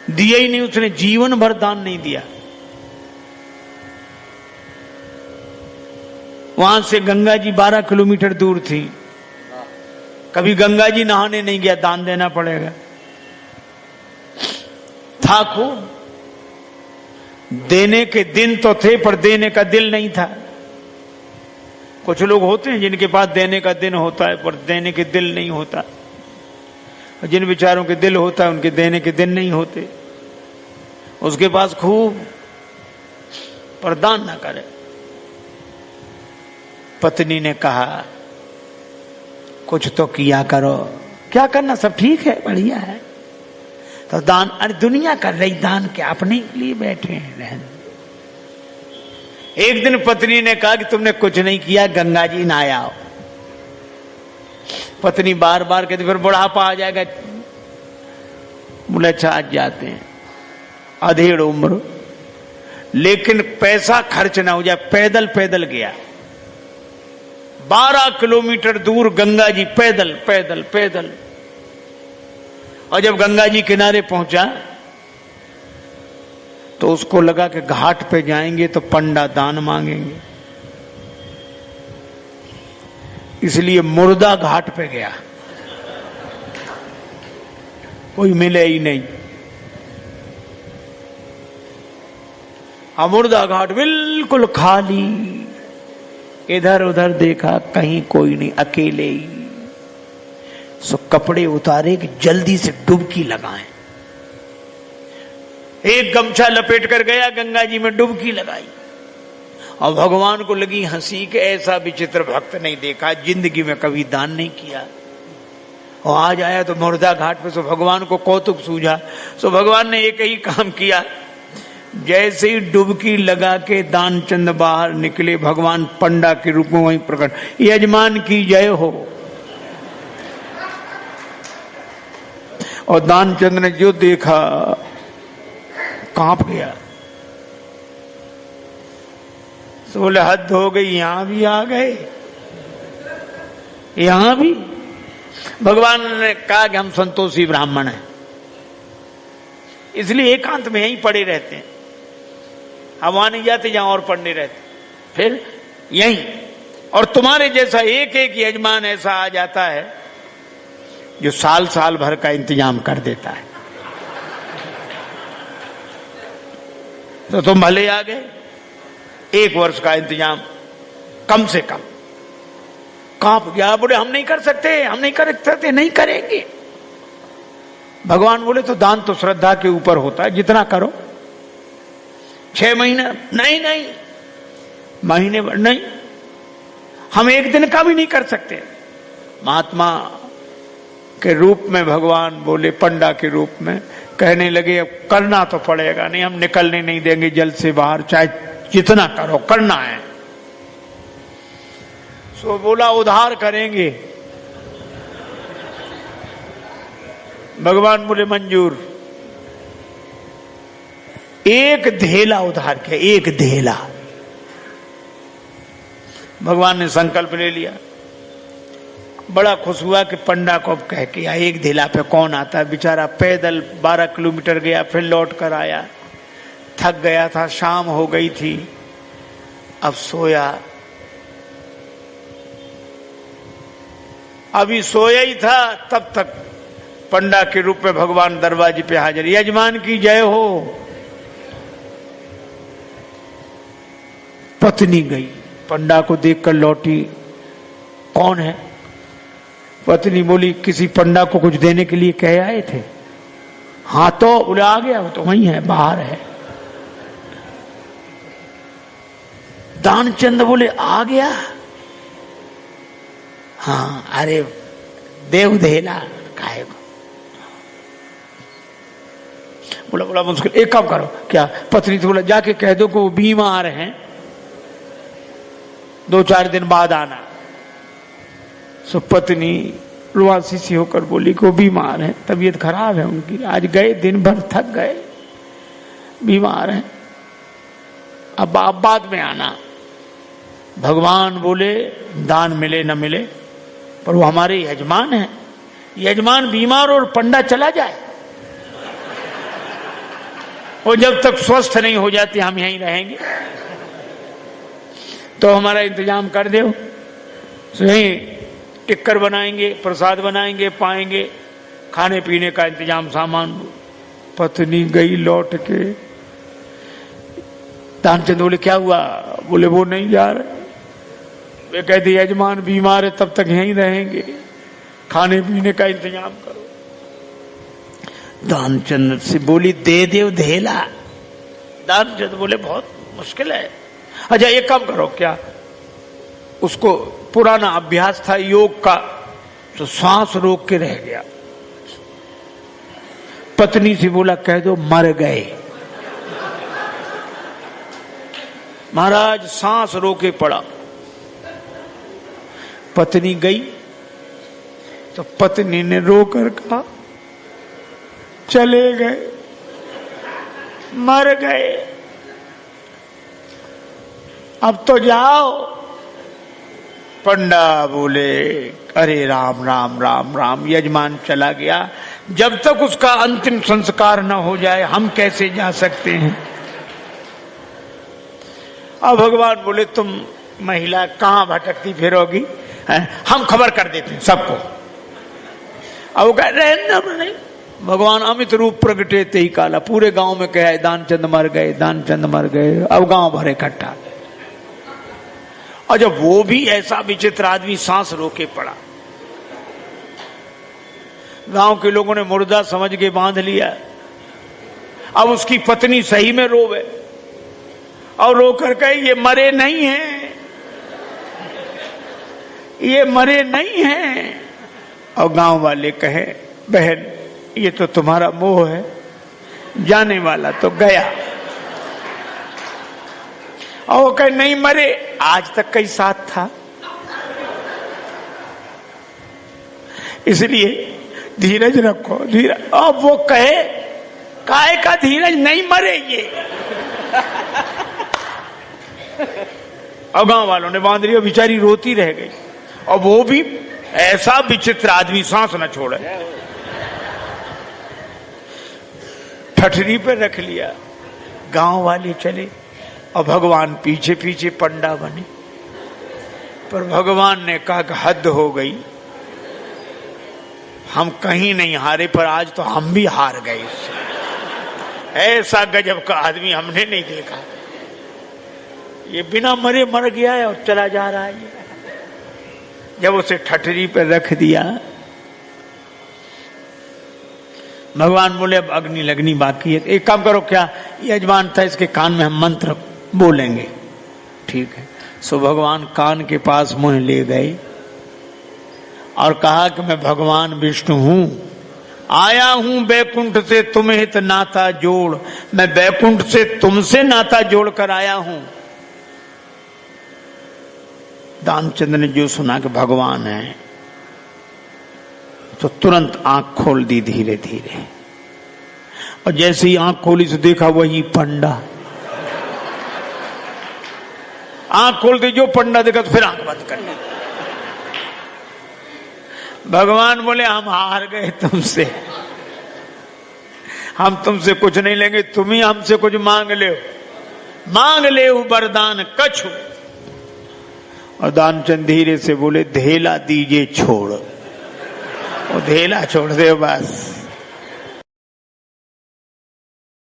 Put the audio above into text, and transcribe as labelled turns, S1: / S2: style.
S1: दिया ही नहीं, उसने जीवन भर दान नहीं दिया। वहां से गंगा जी 12 किलोमीटर दूर थी, कभी गंगा जी नहाने नहीं गया, दान देना पड़ेगा। था खूब, देने के दिन तो थे पर देने का दिल नहीं था। कुछ लोग होते हैं जिनके पास देने का दिन होता है पर देने के दिल नहीं होता, और जिन विचारों के दिल होता है उनके देने के दिन नहीं होते। उसके पास खूब पर दान ना करे। पत्नी ने कहा कुछ तो किया करो। क्या करना, सब ठीक है, बढ़िया है। तो दान, अरे दुनिया कर रही दान, क्या अपने लिए बैठे हैं रहने। एक दिन पत्नी ने कहा कि तुमने कुछ नहीं किया, गंगा जी नहाया आओ। पत्नी बार बार कहती फिर बुढ़ापा आ जाएगा। बोले अच्छा आज जाते हैं, अधेड़ उम्र, लेकिन पैसा खर्च ना हो जाए। पैदल पैदल गया 12 किलोमीटर दूर, गंगा जी पैदल पैदल पैदल। और जब गंगा जी किनारे पहुंचा तो उसको लगा कि घाट पे जाएंगे तो पंडा दान मांगेंगे, इसलिए मुर्दा घाट पे गया। कोई मिले ही नहीं। मुर्दा घाट बिल्कुल खाली, इधर उधर देखा कहीं कोई नहीं, अकेले ही। सो कपड़े उतारे कि जल्दी से डुबकी लगाएं। एक गमछा लपेट कर गया, गंगा जी में डुबकी लगाई। और भगवान को लगी हंसी कि ऐसा विचित्र भक्त नहीं देखा, जिंदगी में कभी दान नहीं किया। और आज आया तो मुर्दा घाट पे। सो भगवान को कौतुक सूझा। सो भगवान ने एक ही काम किया, जैसे ही डुबकी लगा के दानचंद बाहर निकले, भगवान पंडा के रूप में वहीं प्रकट, यजमान की जय हो। और दानचंद ने जो देखा कांप गया। तो बोले हद हो गई, यहां भी आ गए, यहां भी। भगवान ने कहा कि हम संतोषी ब्राह्मण हैं, इसलिए एकांत में यहीं पड़े रहते हैं। हम वहां नहीं जाते जहां और पढ़ने रहते, फिर यहीं। और तुम्हारे जैसा एक एक यजमान ऐसा आ जाता है जो साल साल भर का इंतजाम कर देता है। तो तुम भले आ गए, 1 वर्ष का इंतजाम कम से कम। कांप गया, बोले हम नहीं कर सकते, हम नहीं कर सकते, नहीं करेंगे। भगवान बोले तो दान तो श्रद्धा के ऊपर होता है, जितना करो। 6 महीना नहीं, नहीं महीने भर नहीं, हम 1 दिन का भी नहीं कर सकते। महात्मा के रूप में भगवान बोले, पंडा के रूप में कहने लगे अब करना तो पड़ेगा, नहीं हम निकलने नहीं देंगे जल से बाहर, चाहे जितना करो करना है। सो बोला उधार करेंगे। भगवान बोले मंजूर। 1 धेला उधार किया, 1 धेला। भगवान ने संकल्प ले लिया। बड़ा खुश हुआ कि पंडा को अब कह के 1 धेला पे कौन आता है। बेचारा पैदल 12 किलोमीटर गया, फिर लौट कर आया, थक गया था, शाम हो गई थी, अब सोया। अभी सोया ही था तब तक पंडा के रूप में भगवान दरवाजे पे हाजिर। यजमान की जय हो। पत्नी गई, पंडा को देखकर लौटी, कौन है? पत्नी बोली किसी पंडा को कुछ देने के लिए कह आए थे। हाँ तो बोले आ गया, वो तो वहीं है, बाहर है। दानचंद बोले आ गया? हाँ, अरे देवधेला काहे को? बोला बड़ा मुश्किल, एक काम करो। क्या? पत्नी से बोला जाके कह दो कि वो बीमार हैं, 2-4 दिन बाद आना। सो पत्नी रुआसी सी होकर बोली कि वो बीमार है, तबीयत खराब है उनकी, आज गए दिन भर थक गए, बीमार है, अब आप बाद में आना। भगवान बोले दान मिले न मिले पर वो हमारे यजमान हैं, यजमान बीमार और पंडा चला जाए वो जब तक स्वस्थ नहीं हो जाती हम यहीं रहेंगे, तो हमारा इंतजाम कर दो। यहीं टिक्कर बनाएंगे, प्रसाद बनाएंगे, पाएंगे, खाने पीने का इंतजाम, सामान। पत्नी गई लौट के। दानचंद बोले क्या हुआ? बोले वो नहीं जा रहे। वे कहती यजमान बीमार है, तब तक यहीं रहेंगे, खाने पीने का इंतजाम करो। दानचंद से बोली दे दे धेला। दानचंद बोले बहुत मुश्किल है। अच्छा एक काम करो, क्या उसको पुराना अभ्यास था योग का, तो सांस रोक के रह गया। पत्नी से बोला कह दो मर गए। महाराज सांस रोके पड़ा। पत्नी गई तो पत्नी ने रोकर कहा चले गए, मर गए, अब तो जाओ। पंडा बोले अरे राम राम राम राम, यजमान चला गया, जब तक उसका अंतिम संस्कार न हो जाए हम कैसे जा सकते हैं। अब भगवान बोले तुम महिला कहां भटकती फिरोगी, हम खबर कर देते हैं सबको। अब वो कह रहे नहीं, भगवान अमित रूप प्रगटे ते ही काला, पूरे गांव में कहा दानचंद मर गए, दानचंद मर गए। अब गांव भरे इकट्ठा। और जब वो भी ऐसा विचित्र आदमी सांस रोके पड़ा, गांव के लोगों ने मुर्दा समझ के बांध लिया। अब उसकी पत्नी सही में रोवे और रोकर कहे ये मरे नहीं हैं, ये मरे नहीं हैं। और गांव वाले कहे बहन ये तो तुम्हारा मोह है, जाने वाला तो गया। और वो कहे नहीं मरे, आज तक कई साथ था। इसलिए धीरज रखो, धीरज। अब वो कहे काहे का धीरज, नहीं मरे ये। और गांव वालों ने बांध लिया, बेचारी रोती रह गई। और वो भी ऐसा विचित्र आदमी, सांस न छोड़े, ठठरी पे रख लिया। गांव वाले चले और भगवान पीछे पीछे पंडा बने। पर भगवान ने कहा कि हद हो गई, हम कहीं नहीं हारे, पर आज तो हम भी हार गए। ऐसा गजब का आदमी हमने नहीं देखा। ये बिना मरे मर गया है और चला जा रहा है। जब उसे ठठरी पे रख दिया, भगवान बोले अब अग्नि लगनी बाकी है। एक काम करो, क्या यजमान था इसके कान में हम मंत्र बोलेंगे, ठीक है। सो भगवान कान के पास मुंह ले गए और कहा कि मैं भगवान विष्णु हूं, आया हूं बैकुंठ से तुम्हें हित नाता जोड़, मैं बैकुंठ से तुमसे नाता जोड़ कर आया हूं। दानचंद ने जो सुना कि भगवान है, तो तुरंत आंख खोल दी धीरे धीरे। और जैसे ही आंख खोली तो देखा वही पंडा। आंख खोलते जो पंडा देखा तो फिर आंख बंद कर ली। भगवान बोले हम हार गए तुमसे, हम तुमसे कुछ नहीं लेंगे, तुम ही हमसे कुछ मांग ले, मांग ले वरदान कछु। और दानचंद धीरे से बोले धेला दीजिए छोड़। वो धेला छोड़ दे बस।